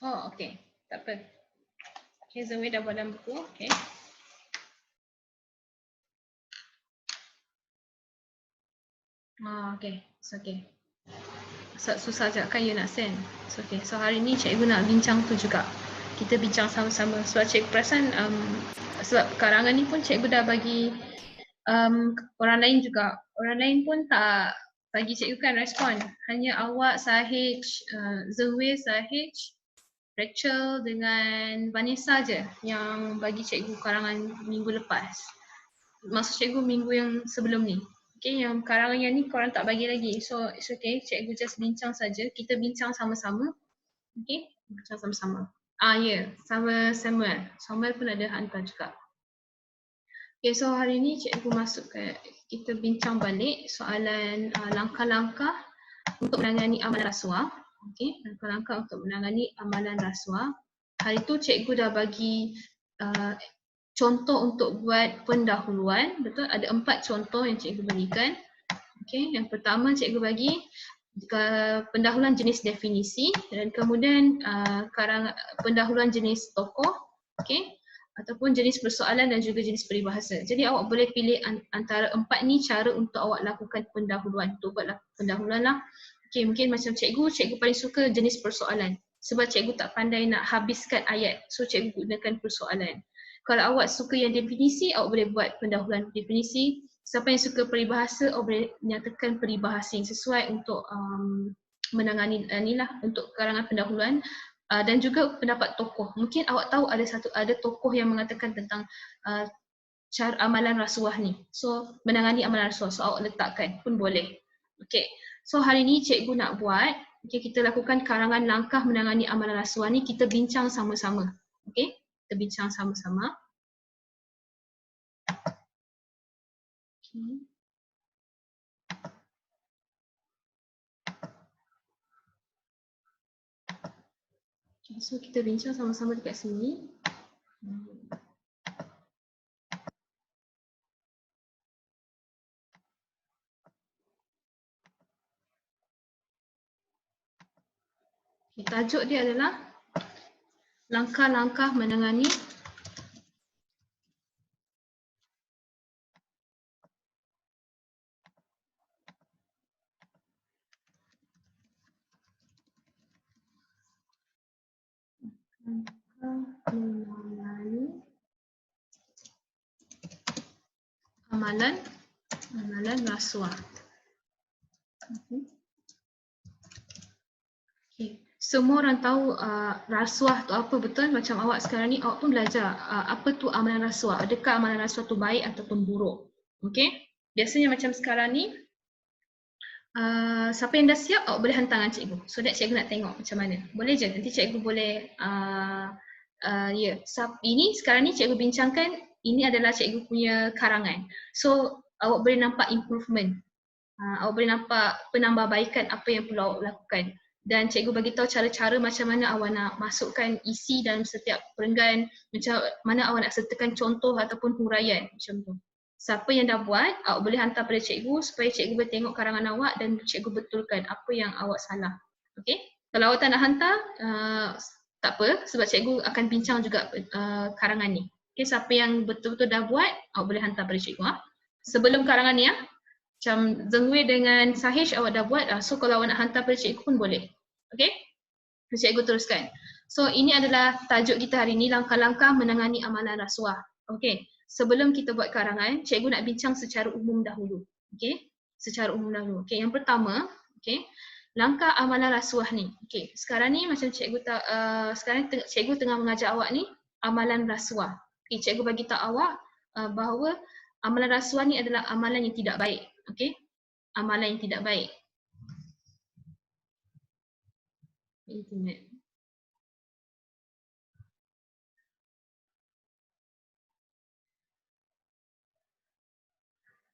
Oh, okey. Tak apa. Okay, Zoe dah buat dalam buku. Okay. Okay. It's okay. Susah sekejap kan you nak send. It's okay. So hari ni cikgu nak bincang tu juga. Kita bincang sama-sama. Sebab cikgu perasan sebab karangan ni pun cikgu dah bagi orang lain juga. Orang lain pun tak bagi cikgu kan respon. Hanya awak, Sahij, Zoe, Sahij, Rachel dengan Vanessa je yang bagi cikgu karangan minggu lepas. Maksud cikgu minggu yang sebelum ni. Okay, yang karangan yang ni korang tak bagi lagi. So it's okay, cikgu just bincang saja. Kita bincang sama-sama. Okay, bincang sama-sama. Ya, sama Samuel. Samuel pun ada hantar juga. Okay, so hari ni cikgu masuk ke, kita bincang balik soalan langkah-langkah untuk menangani amalan rasuah. Okay, langkah-langkah untuk menangani amalan rasuah. Hari tu cikgu dah bagi contoh untuk buat pendahuluan, betul? Ada 4 contoh yang cikgu berikan. Okay, yang pertama cikgu bagi pendahuluan jenis definisi dan kemudian pendahuluan jenis tokoh, okay, ataupun jenis persoalan dan juga jenis peribahasa. Jadi awak boleh pilih antara 4 ni cara untuk awak lakukan pendahuluan. Untuk buat pendahuluan lah. Okay, mungkin macam cikgu paling suka jenis persoalan. Sebab cikgu tak pandai nak habiskan ayat. So cikgu gunakan persoalan. Kalau awak suka yang definisi, awak boleh buat pendahuluan definisi. Siapa yang suka peribahasa, awak boleh nyatakan peribahasa yang sesuai untuk menangani inilah untuk karangan pendahuluan. Dan juga pendapat tokoh. Mungkin awak tahu ada tokoh yang mengatakan tentang cara amalan rasuah ni. So menangani amalan rasuah, so awak letakkan pun boleh. Okay, so hari ni cikgu nak buat, okay, kita lakukan karangan langkah menangani amalan rasuah ni, kita bincang sama-sama. Okay, kita bincang sama-sama. Okay. Okay, so kita bincang sama-sama dekat sini. Okay, tajuk dia adalah langkah-langkah menangani amalan rasuah. Okay. Semua orang tahu rasuah tu apa, betul? Macam awak sekarang ni, awak pun belajar apa tu amalan rasuah. Adakah amalan rasuah tu baik ataupun buruk? Okay? Biasanya macam sekarang ni, siapa yang dah siap, awak boleh hantar dengan cikgu. So that cikgu nak tengok macam mana. Boleh je, nanti cikgu boleh, ini sekarang ni cikgu bincangkan, ini adalah cikgu punya karangan. So awak boleh nampak improvement. Awak boleh nampak penambahbaikan apa yang perlu awak lakukan. Dan cikgu bagi tahu cara-cara macam mana awak nak masukkan isi dalam setiap perenggan, macam mana awak nak sertakan contoh ataupun huraian macam tu. Siapa yang dah buat, awak boleh hantar pada cikgu supaya cikgu boleh tengok karangan awak dan cikgu betulkan apa yang awak salah. Okey? Kalau awak tak nak hantar, tak apa sebab cikgu akan bincang juga karangan ni. Okey, siapa yang betul-betul dah buat, awak boleh hantar pada cikgu. Sebelum karangan ni, macam Zengwei dengan Sahij awak dah buat, so kalau awak nak hantar pada cikgu pun boleh. Okey? Cikgu teruskan. So ini adalah tajuk kita hari ini, langkah-langkah menangani amalan rasuah. Okey. Sebelum kita buat karangan, cikgu nak bincang secara umum dahulu. Okey? Secara umum dahulu. Okey, yang pertama, okey, langkah amalan rasuah ni. Okey, sekarang ni macam cikgu sekarang cikgu tengah mengajar awak ni amalan rasuah. Okey, cikgu bagi tahu awak bahawa amalan rasuah ni adalah amalan yang tidak baik. Okey? Amalan yang tidak baik. Internet.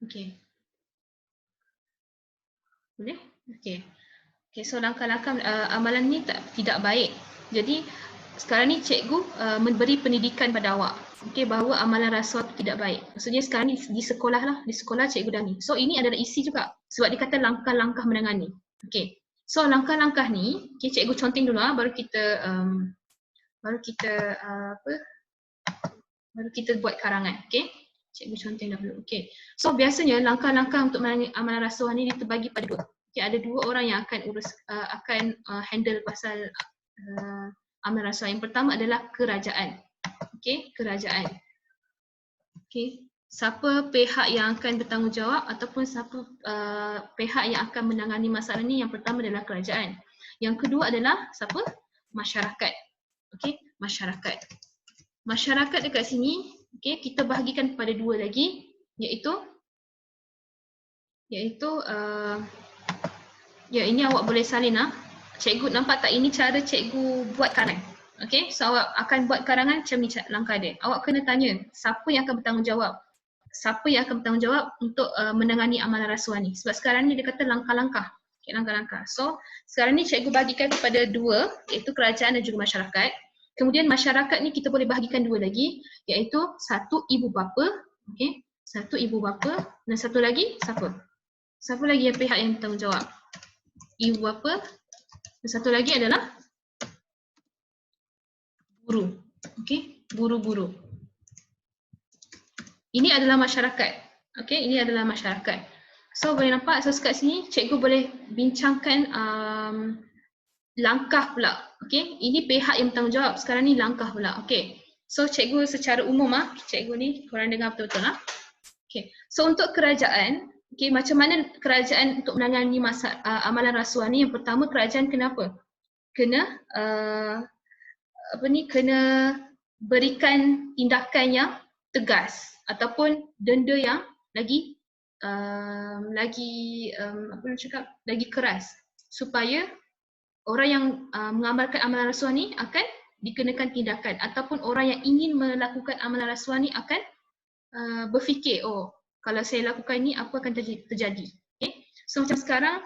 Okey. Boleh? Okey. Okey, so langkah-langkah amalan ni tidak baik. Jadi sekarang ni cikgu memberi pendidikan pada awak. Okey, bahawa amalan rasuah tidak baik. Maksudnya sekarang ni di sekolah lah, di sekolah cikgu dah ni. So ini adalah isi juga sebab dia kata langkah-langkah menangani. Okey. So langkah-langkah ni, okay, cikgu conteng dulu baru kita baru kita buat karangan. Okey. Cikgu conteng dahulu. Okey. So biasanya langkah-langkah untuk menangani amalan rasuah ni terbagi pada dua. Okay, ada dua orang yang akan handle pasal amalan rasuah. Yang pertama adalah kerajaan. Okey, kerajaan. Okey, siapa pihak yang akan bertanggungjawab ataupun siapa pihak yang akan menangani masalah ni? Yang pertama adalah kerajaan. Yang kedua adalah siapa? Masyarakat. Okey, masyarakat. Masyarakat dekat sini, okey, kita bahagikan kepada dua lagi, iaitu ya, ini awak boleh salin Cikgu nampak tak, ini cara cikgu buat karangan. Okey, so awak akan buat karangan macam ni langkah dia. Awak kena tanya siapa yang akan bertanggungjawab. Siapa yang akan bertanggungjawab untuk menangani amalan rasuah ni. Sebab sekarang ni dia kata langkah-langkah. Okay, langkah-langkah. So sekarang ni cikgu bahagikan kepada dua, iaitu kerajaan dan juga masyarakat. Kemudian masyarakat ni kita boleh bahagikan dua lagi, iaitu satu ibu bapa, okey, satu ibu bapa dan satu lagi siapa? Siapa lagi yang pihak yang bertanggungjawab? Ibu bapa dan satu lagi adalah guru. Okey, guru-guru. Ini adalah masyarakat. Okey, ini adalah masyarakat. So boleh nampak, so kat sini cikgu boleh bincangkan langkah pula. Okey, ini pihak yang bertanggungjawab. Sekarang ni langkah pula. Okey. So cikgu secara umum cikgu ni korang dengar betul-betul Okey. So untuk kerajaan, okey, macam mana kerajaan untuk menangani amalan rasuah ni? Yang pertama, kerajaan kenapa? Kena kena berikan tindakan yang tegas ataupun denda yang lagi lagi keras supaya orang yang mengamalkan amalan rasuah ni akan dikenakan tindakan, ataupun orang yang ingin melakukan amalan rasuah ni akan berfikir, oh kalau saya lakukan ni apa akan terjadi. Okay? So macam sekarang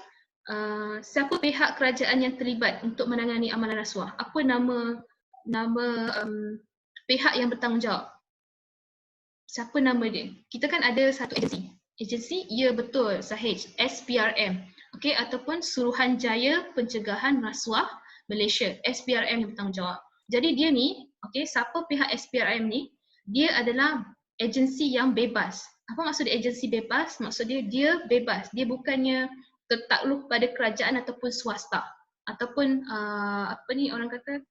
siapa pihak kerajaan yang terlibat untuk menangani amalan rasuah? Apa nama pihak yang bertanggungjawab? Siapa nama dia? Kita kan ada satu agensi. Agensi, ya betul, Sahij, SPRM. Okey, ataupun Suruhanjaya Pencegahan Rasuah Malaysia, SPRM yang bertanggungjawab. Jadi dia ni, okey, siapa pihak SPRM ni? Dia adalah agensi yang bebas. Apa maksud agensi bebas? Maksud dia bebas. Dia bukannya tertakluk pada kerajaan ataupun swasta ataupun orang kata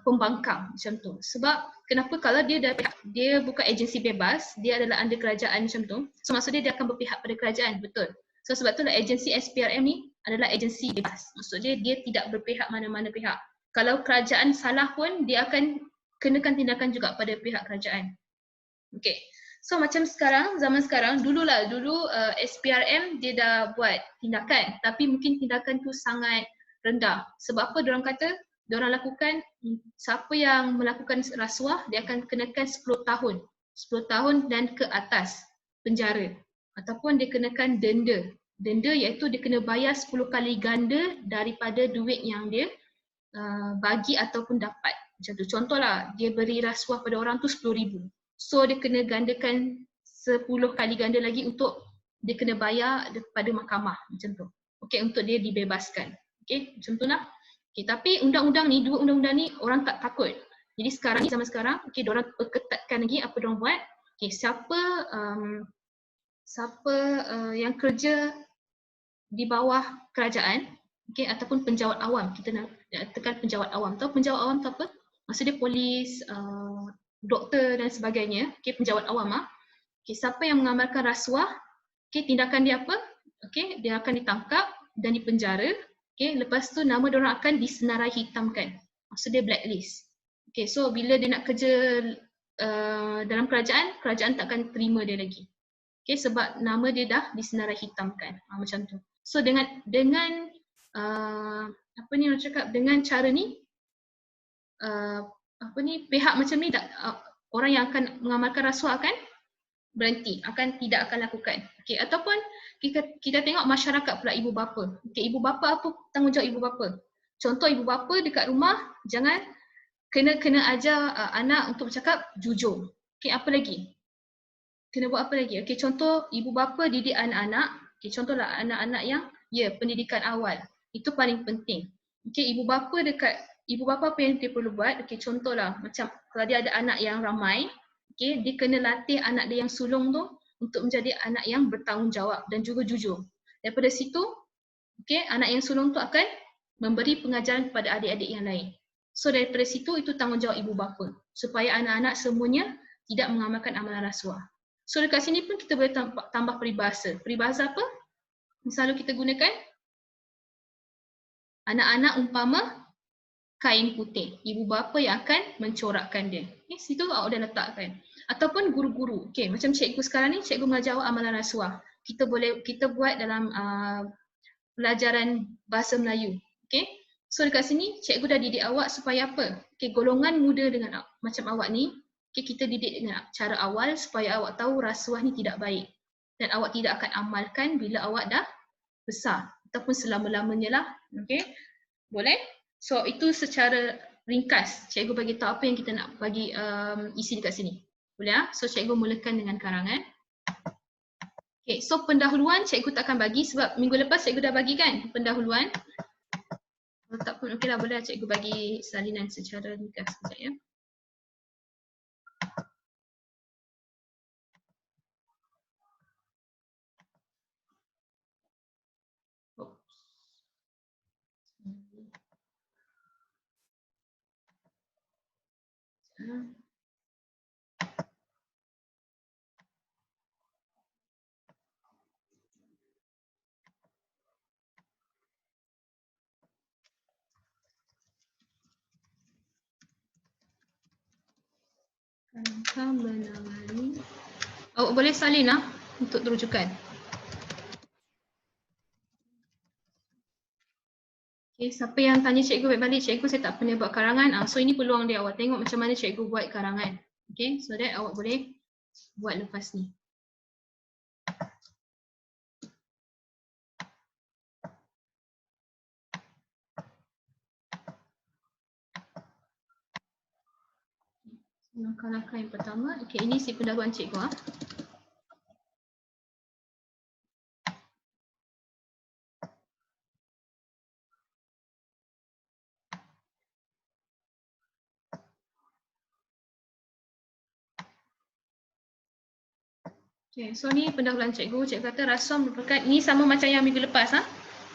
pembangkang macam tu. Sebab kenapa? Kalau dia bukan agensi bebas, dia adalah under kerajaan macam tu. So maksudnya dia akan berpihak pada kerajaan, betul. So sebab itulah agensi SPRM ni adalah agensi bebas. Maksudnya dia tidak berpihak mana-mana pihak. Kalau kerajaan salah pun dia akan kenakan tindakan juga pada pihak kerajaan. Okey. So macam sekarang, zaman sekarang, dulu SPRM dia dah buat tindakan, tapi mungkin tindakan tu sangat rendah. Sebab apa diorang kata? Diorang lakukan, siapa yang melakukan rasuah dia akan kenakan 10 tahun. 10 tahun dan ke atas penjara. Ataupun dia kenakan denda. Denda iaitu dia kena bayar 10 kali ganda daripada duit yang dia bagi ataupun dapat. Macam tu. Contohlah, dia beri rasuah pada orang tu 10,000. So dia kena gandakan 10 kali ganda lagi untuk dia kena bayar kepada mahkamah macam tu. Okey, untuk dia dibebaskan. Okey, macam tu lah. Okey, tapi undang-undang ni, dua undang-undang ni orang tak takut. Jadi sekarang ni, zaman sekarang, okey, diorang perketatkan lagi apa diorang buat. Okey, siapa yang kerja di bawah kerajaan, okey, ataupun penjawat awam, kita nak tekan penjawat awam. Tahu penjawat awam tu apa? Maksud dia polis, doktor dan sebagainya. Okey, penjawat awam ah. Okey, siapa yang mengamalkan rasuah, okey, tindakan dia apa? Okey, dia akan ditangkap dan dipenjara. Okey, lepas tu nama dia orang akan disenarai hitamkan. Maksud dia blacklist. Okey, so bila dia nak kerja dalam kerajaan, kerajaan tak akan terima dia lagi. Okey, sebab nama dia dah disenarai hitamkan. Macam tu. So dengan apa ni orang cakap, dengan cara ni pihak macam ni orang yang akan mengamalkan rasuah akan berhenti, tidak akan lakukan. Okey, ataupun kita tengok masyarakat pula, ibu bapa. Okey, ibu bapa, apa tanggungjawab ibu bapa? Contoh, ibu bapa dekat rumah jangan kena ajar anak untuk bercakap jujur. Okey, apa lagi? Kena buat apa lagi? Okey, contoh ibu bapa didik anak-anak. Okey, contohlah anak-anak yang pendidikan awal. Itu paling penting. Okey, ibu bapa apa yang dia perlu buat? Okey, contohlah macam kalau dia ada anak yang ramai, okey, dia kena latih anak dia yang sulung tu untuk menjadi anak yang bertanggungjawab dan juga jujur. Daripada situ, okey, anak yang sulung tu akan memberi pengajaran kepada adik-adik yang lain. So daripada situ, itu tanggungjawab ibu bapa supaya anak-anak semuanya tidak mengamalkan amalan rasuah. So dekat sini pun kita boleh tambah peribahasa. Peribahasa apa? Selalu kita gunakan anak-anak umpama kain putih. Ibu bapa yang akan mencorakkan dia. Okay, situ awak dah letakkan. Ataupun guru-guru. Okay, macam cikgu sekarang ni, cikgu mengajar awak amalan rasuah. Kita buat dalam pelajaran bahasa Melayu. Okay. So dekat sini, cikgu dah didik awak supaya apa? Okay, golongan muda dengan macam awak ni, okay, kita didik dengan cara awal supaya awak tahu rasuah ni tidak baik. Dan awak tidak akan amalkan bila awak dah besar. Ataupun selama-lamanya lah. Okay. Boleh? So itu secara ringkas cikgu bagi tahu apa yang kita nak bagi isi dekat sini. Boleh ah? So cikgu mulakan dengan karangan. Okay, so pendahuluan cikgu tak akan bagi sebab minggu lepas cikgu dah bagi kan pendahuluan. Kalau tak pun okeylah, boleh cikgu bagi salinan secara ringkas sekejap ya. Rangka menangani. Awak boleh salin lah untuk terujukan. Okay, siapa yang tanya cikgu balik, cikgu saya tak pernah buat karangan. So ini peluang dia, awak tengok macam mana cikgu buat karangan. Okay, so that awak boleh buat lepas ni. Langkah-langkah yang pertama, okay, ini si pendahuluan cikgu. Okay, so ni pendahuluan cikgu. Cikgu kata rasuah merupakan, ini sama macam yang minggu lepas.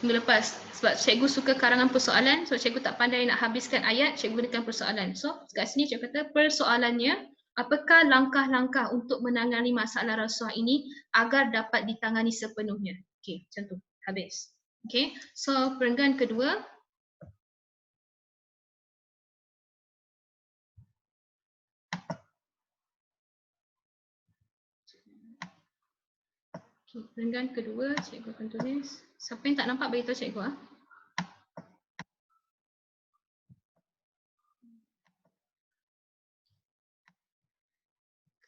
Minggu lepas. Sebab cikgu suka karangan persoalan, so cikgu tak pandai nak habiskan ayat, cikgu gunakan persoalan. So kat sini cikgu kata persoalannya, apakah langkah-langkah untuk menangani masalah rasuah ini agar dapat ditangani sepenuhnya. Okay, macam tu. Habis. Okay, so perenggan kedua. Okay, perenggan kedua, cikgu akan tulis. Siapa yang tak nampak beritahu cikgu.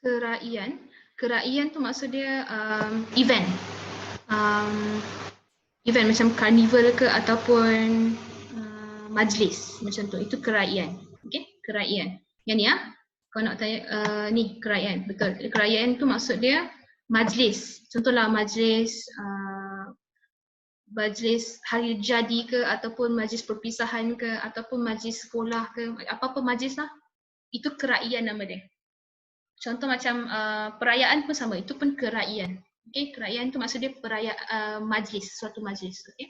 Keraian. Keraian tu maksud dia event. Event macam carnival ke ataupun majlis macam tu. Itu keraian. Okay, keraian. Yang ni kau nak tanya, ni keraian. Betul. Keraian tu maksud dia majlis. Contohlah majlis majlis hari jadi ke, ataupun majlis perpisahan ke, ataupun majlis sekolah ke, apa-apa majlis lah. Itu keraian nama dia. Contoh macam perayaan pun sama, itu pun keraian. Okay, keraian tu maksud dia perayaan majlis, suatu majlis. Okay.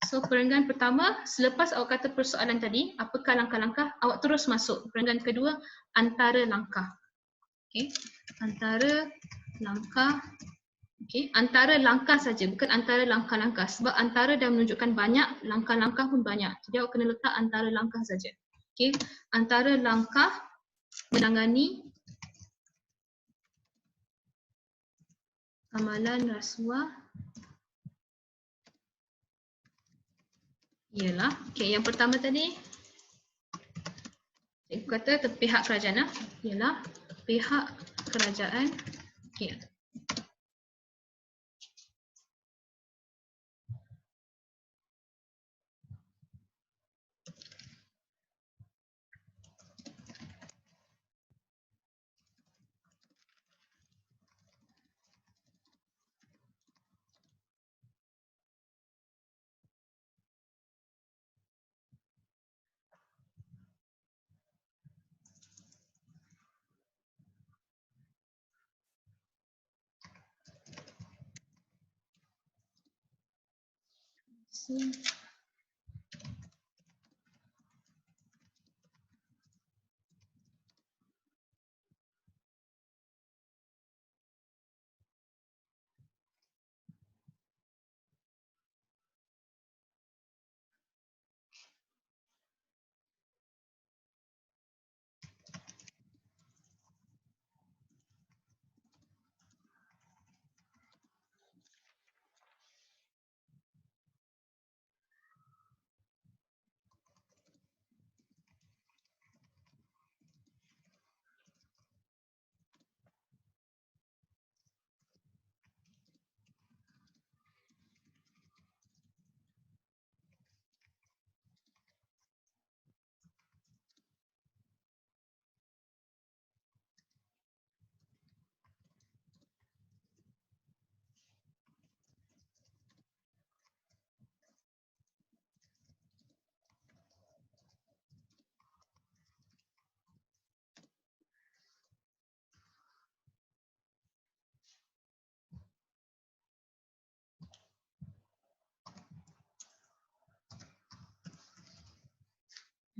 So perenggan pertama, selepas awak kata persoalan tadi, apakah langkah-langkah, awak terus masuk. Perenggan kedua, antara langkah. Okay. Antara langkah. Okay. Antara langkah saja, bukan antara langkah-langkah. Sebab antara dah menunjukkan banyak, langkah-langkah pun banyak. Jadi awak kena letak antara langkah saja. Okay. Antara langkah menangani amalan rasuah ialah, okay, yang pertama tadi cikgu kata pihak kerajaan ialah pihak kerajaan. Okay.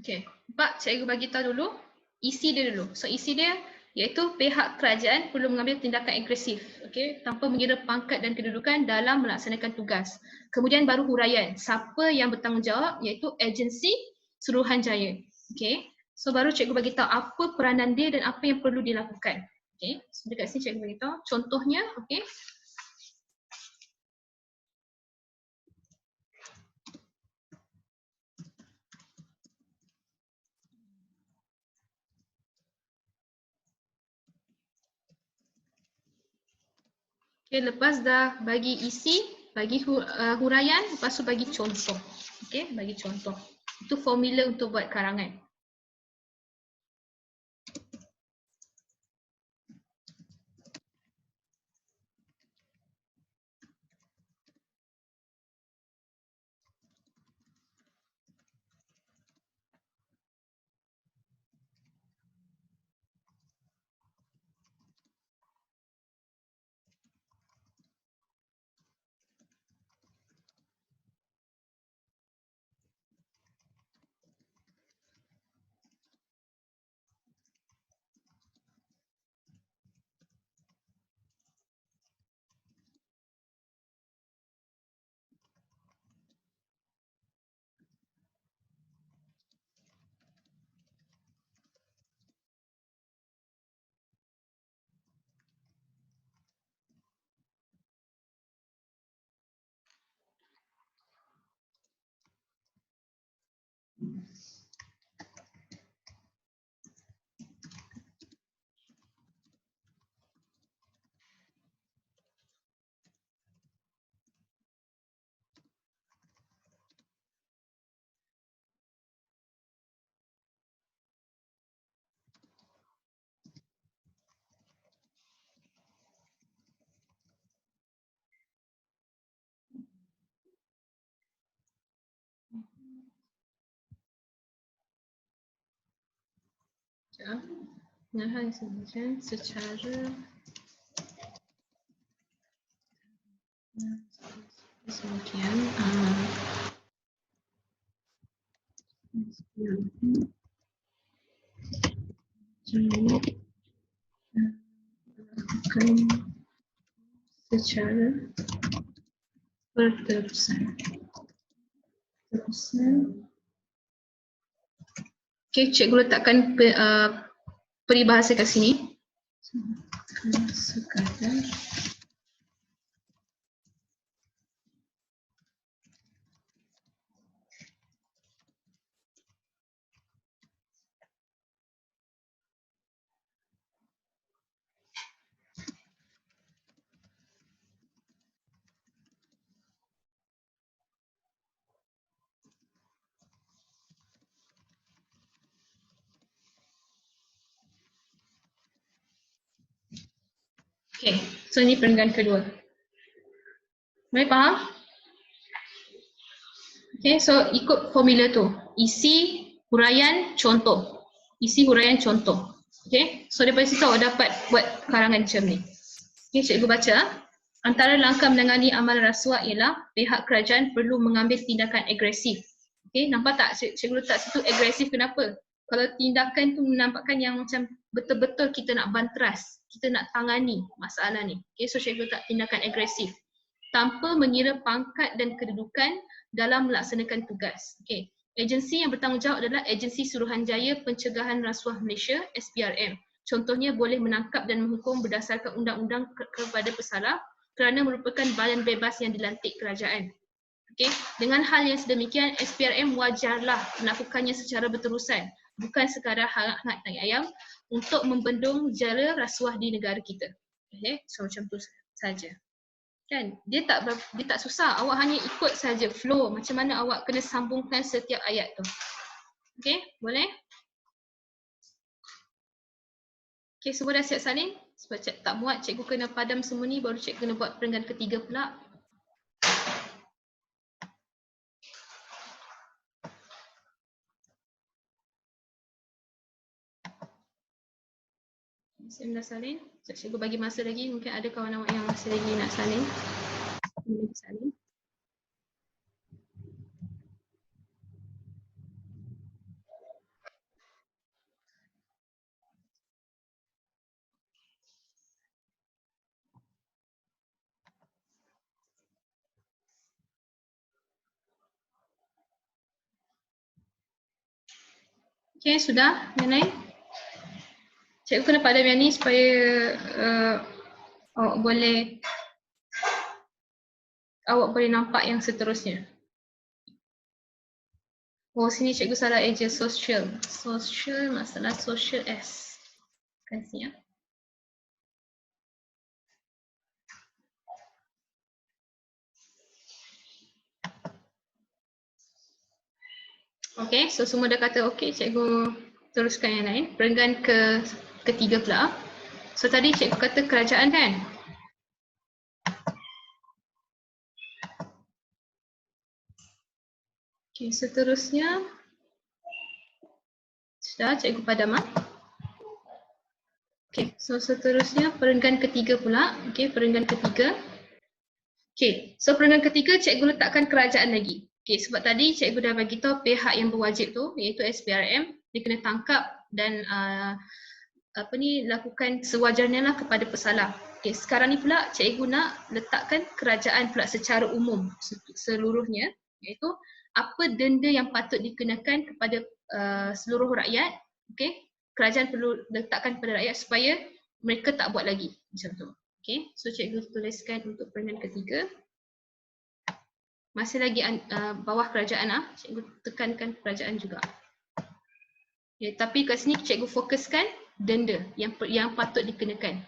Okay, Pak, cikgu bagi tahu dulu isi dia dulu. So isi dia iaitu pihak kerajaan perlu mengambil tindakan agresif, okay, tanpa mengira pangkat dan kedudukan dalam melaksanakan tugas. Kemudian baru huraian, siapa yang bertanggungjawab iaitu agensi Suruhanjaya. Okay, so baru cikgu bagi tahu apa peranan dia dan apa yang perlu dilakukan. Okay, so dekat sini cikgu bagi tahu contohnya. Okay. Okay, lepas dah bagi isi, bagi huraian, lepas tu bagi contoh. Okay, bagi contoh. Itu formula untuk buat karangan. Penyerahan sebagian secara sebagian akan secara berterusan. Okey, cikgu letakkan peribahasa kat sini. Sekadar okay, so ini perenggan kedua. Boleh faham? Okay, so ikut formula tu. Isi, huraian, contoh. Isi, huraian, contoh. Okay, so daripada situ awak dapat buat karangan macam ni. Okay, cikgu baca. Antara langkah menangani amal rasuah ialah pihak kerajaan perlu mengambil tindakan agresif. Okay, nampak tak cikgu letak situ agresif kenapa? Kalau tindakan tu menampakkan yang macam betul-betul kita nak banteras, kita nak tangani masalah ni. Okay, so cikgu letak tindakan agresif tanpa mengira pangkat dan kedudukan dalam melaksanakan tugas. Okay. Agensi yang bertanggungjawab adalah Agensi Suruhanjaya Pencegahan Rasuah Malaysia, SPRM. Contohnya boleh menangkap dan menghukum berdasarkan undang-undang kepada pesalah kerana merupakan badan bebas yang dilantik kerajaan. Okay. Dengan hal yang sedemikian, SPRM wajarlah melakukannya secara berterusan, bukan sekadar hangat-hangat tai ayam untuk membendung jala rasuah di negara kita. Okay. So macam tu saja. Kan? Dia tak susah, awak hanya ikut saja flow macam mana awak kena sambungkan setiap ayat tu. Okay, boleh? Okay, semua dah siap salin? Sebab tak muat cikgu kena padam semua ni, baru cikgu kena buat perenggan ketiga pula. Saya dah salin. Cikgu bagi masa lagi, mungkin ada kawan awak yang masih lagi nak salin. Salin. Okay, sudah? Yang lain? Cikgu kena padam yang ni supaya awak boleh nampak yang seterusnya. Oh, sini cikgu salah eja social. Social, masalah social S. Kan sini ya. Okay, so semua dah kata okay, cikgu teruskan yang lain. Perenggan ketiga pula. So tadi cikgu kata kerajaan kan? Okay, seterusnya sudah cikgu padam. Okay, so seterusnya perenggan ketiga pula. Okay, perenggan ketiga. Okay, so perenggan ketiga cikgu letakkan kerajaan lagi. Okay, sebab tadi cikgu dah bagi tahu pihak yang berwajib tu iaitu SPRM, dia kena tangkap dan lakukan sewajarnya lah kepada pesalah. Okay, sekarang ni pula cikgu nak letakkan kerajaan pula secara umum seluruhnya, iaitu apa denda yang patut dikenakan kepada seluruh rakyat. Okay, kerajaan perlu letakkan kepada rakyat supaya mereka tak buat lagi macam tu. Okay, so cikgu tuliskan untuk perenggan ketiga. Masih lagi bawah kerajaan cikgu tekankan kerajaan juga. Okay, tapi kat sini cikgu fokuskan denda yang patut dikenakan.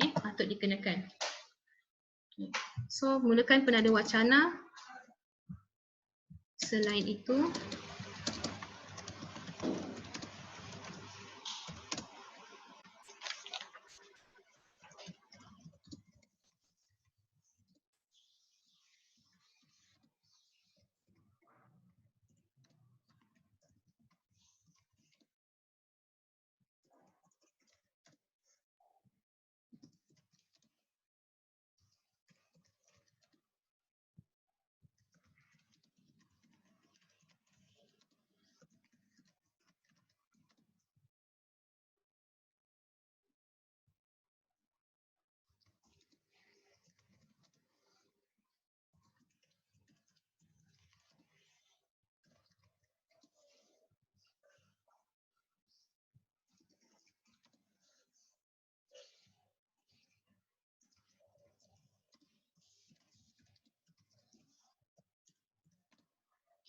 Okay, patut dikenakan. Okay. So mulakan penada wacana. Selain itu,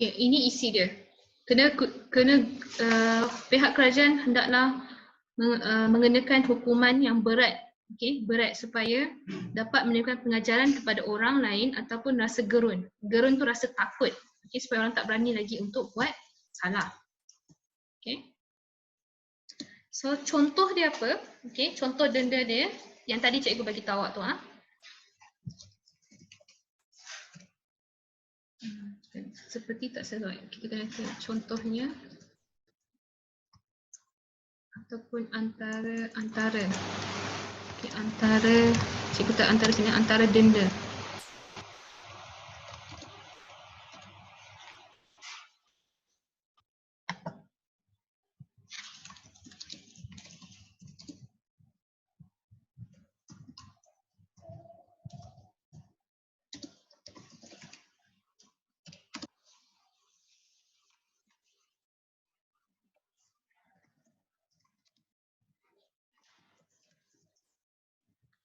Okay, ini isi dia. Kena pihak kerajaan hendaklah mengenakan hukuman yang berat, okay, berat supaya dapat menimbulkan pengajaran kepada orang lain ataupun rasa gerun. Gerun tu rasa takut, okay, supaya orang tak berani lagi untuk buat salah. Okay. So contoh dia apa? Okay, contoh denda dia yang tadi cikgu bagi tahu awak tu. Seperti tak sesuai. Kita kena tengok contohnya ataupun antara. Okay, antara, cikgu tak antara sini, antara denda.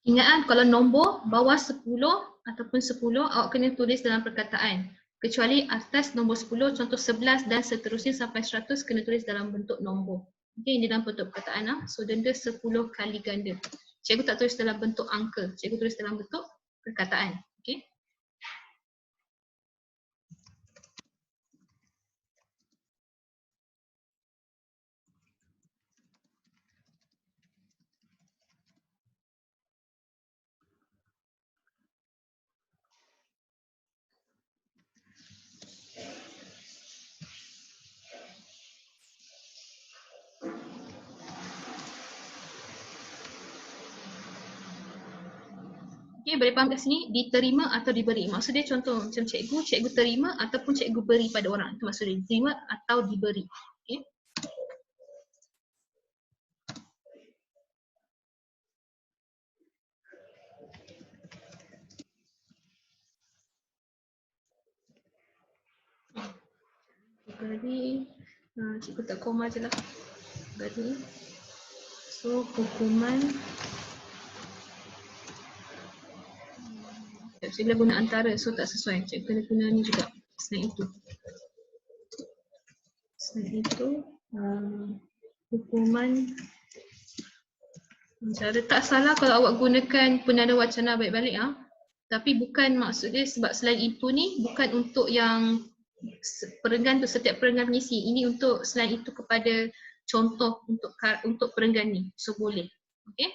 Ingat kalau nombor bawah 10 ataupun 10 awak kena tulis dalam perkataan. Kecuali atas nombor 10, contoh 11 dan seterusnya sampai 100 kena tulis dalam bentuk nombor. Okay, ini dalam bentuk perkataan. So denda 10 kali ganda. Cikgu tak tulis dalam bentuk angka, cikgu tulis dalam bentuk perkataan. Okay. Okay, boleh faham kat sini, diterima atau diberi. Maksud dia contoh macam cikgu terima ataupun cikgu beri pada orang. Itu maksud dia, terima atau diberi. Okay. Beri, cikgu tak koma je lah. Beri. So hukuman. Cikgu guna antara, so tak sesuai. Cikgu kena guna ni juga, selain itu. Selain itu, hukuman. Cara tak salah kalau awak gunakan penanda wacana balik-balik. Tapi bukan maksud dia sebab selain itu ni bukan untuk yang perenggan tu, setiap perenggan mengisi. Ini untuk selain itu kepada contoh untuk perenggan ni. So boleh. Okay.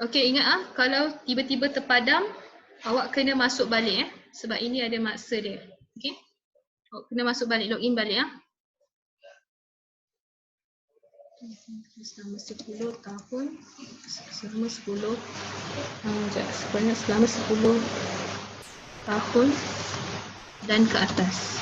Okay, ingat kalau tiba-tiba terpadam, awak kena masuk balik sebab ini ada maksa dia. Okay. Awak kena masuk balik, login balik selama 10 tahun, selama 10 selama 10 tahun dan ke atas.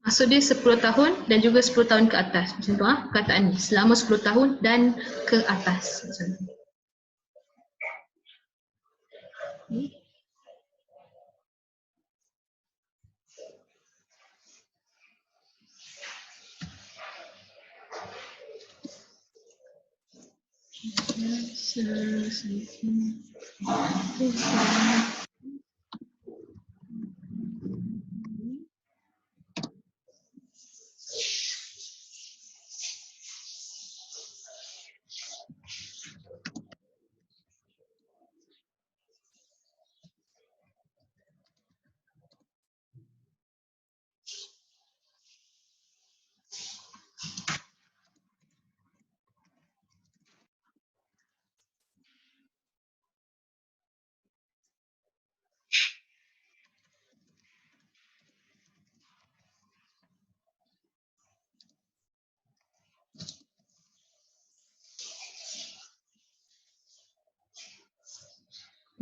Maksud dia 10 tahun dan juga 10 tahun ke atas. Macam tu perkataan ni. Selama 10 tahun dan ke atas. Macam tu.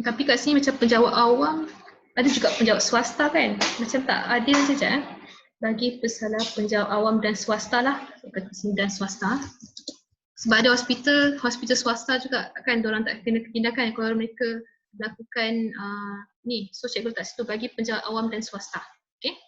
Tapi kat sini macam penjawat awam, ada juga penjawat swasta kan? Macam tak adil saja bagi pesalah penjawat awam dan swasta lah. Kat sini dan swasta. Sebab ada hospital swasta juga kan, diorang tak kena tindakan kalau mereka lakukan ni. So cikgu letak situ bagi penjawat awam dan swasta. Okay?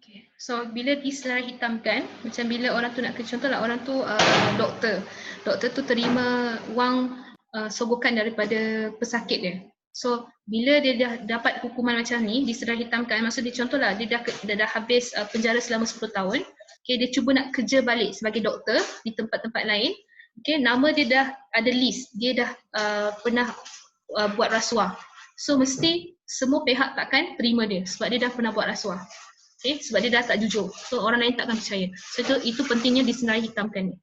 Okay. So bila disenar hitamkan, macam bila orang tu nak kerja, contohlah orang tu doktor. Doktor tu terima wang sogokan daripada pesakit dia. So bila dia dah dapat hukuman macam ni, disenar hitamkan, maksud dia contohlah dia dah habis penjara selama 10 tahun. Okay, dia cuba nak kerja balik sebagai doktor di tempat-tempat lain. Okay, nama dia dah ada list, dia dah pernah buat rasuah. So mesti semua pihak takkan terima dia sebab dia dah pernah buat rasuah. Okay, sebab dia dah tak jujur. So orang lain takkan percaya. So itu pentingnya disenar hitamkan.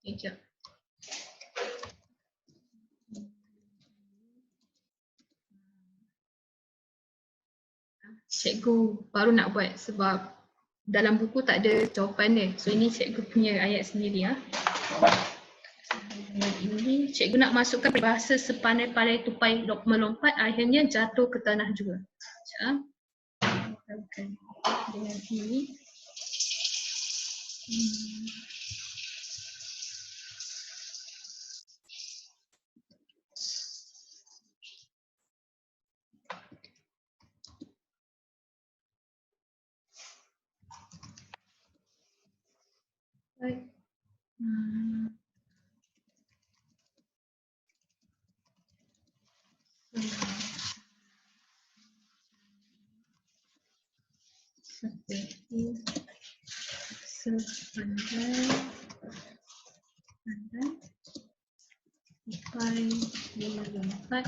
Sekejap. Cikgu baru nak buat sebab dalam buku tak ada jawapan dia. So ini cikgu punya ayat sendiri ya. Ini cikgu nak masukkan peribahasa sepandai-pandai tupai melompat akhirnya jatuh ke tanah juga. Sekejap. Dengan ini. Baik. Seperti sepandai tupai melompat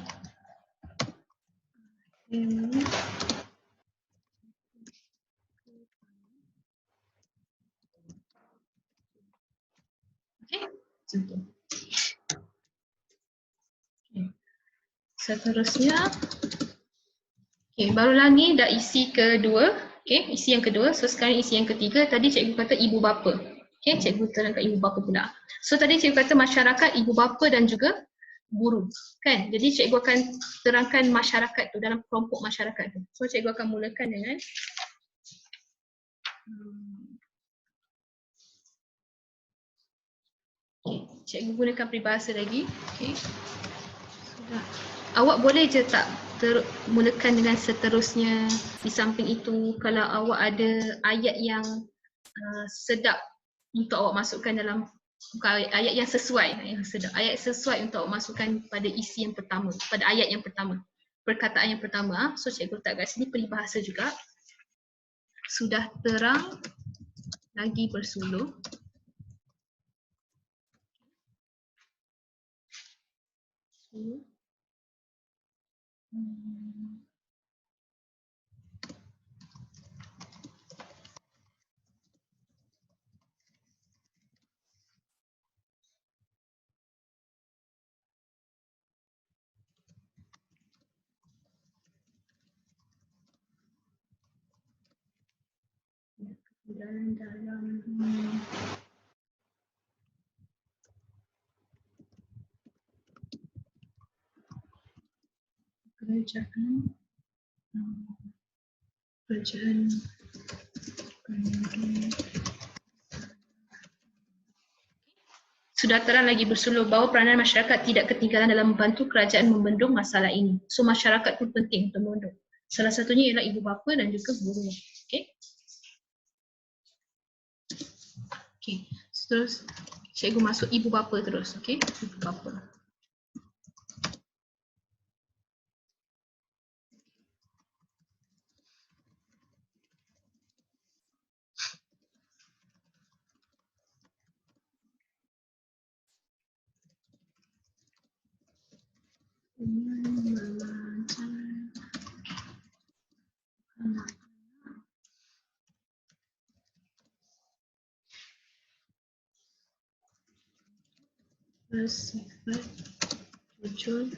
akhirnya okay, contoh. Okay. Seterusnya, okay, barulah ni dah isi kedua, okay, isi yang kedua. So sekarang isi yang ketiga. Tadi cikgu kata ibu bapa. Okay, cikgu terangkan ibu bapa pula. So tadi cikgu kata masyarakat, ibu bapa dan juga guru, kan? Jadi cikgu akan terangkan masyarakat tu dalam kelompok masyarakat tu. So cikgu akan mulakan dengan okay, cikgu gunakan peribahasa lagi. Okay. Sudah. Awak boleh je tak mulakan dengan seterusnya di samping itu kalau awak ada ayat yang sedap untuk awak masukkan dalam, bukan ayat yang sesuai, yang sedap, ayat sesuai untuk awak masukkan pada isi yang pertama, pada ayat yang pertama, perkataan yang pertama. So cikgu letak kat sini peribahasa juga. Sudah terang lagi bersuluh. Dan dalam kerajaan sudah terang lagi bersuluh bahawa peranan masyarakat tidak ketinggalan dalam membantu kerajaan membendung masalah ini. So masyarakat pun penting untuk membendung. Salah satunya ialah ibu bapa dan juga guru. Okay. Okay. Terus cikgu masuk ibu bapa terus. Okay. Ibu bapa. Bersifat jujur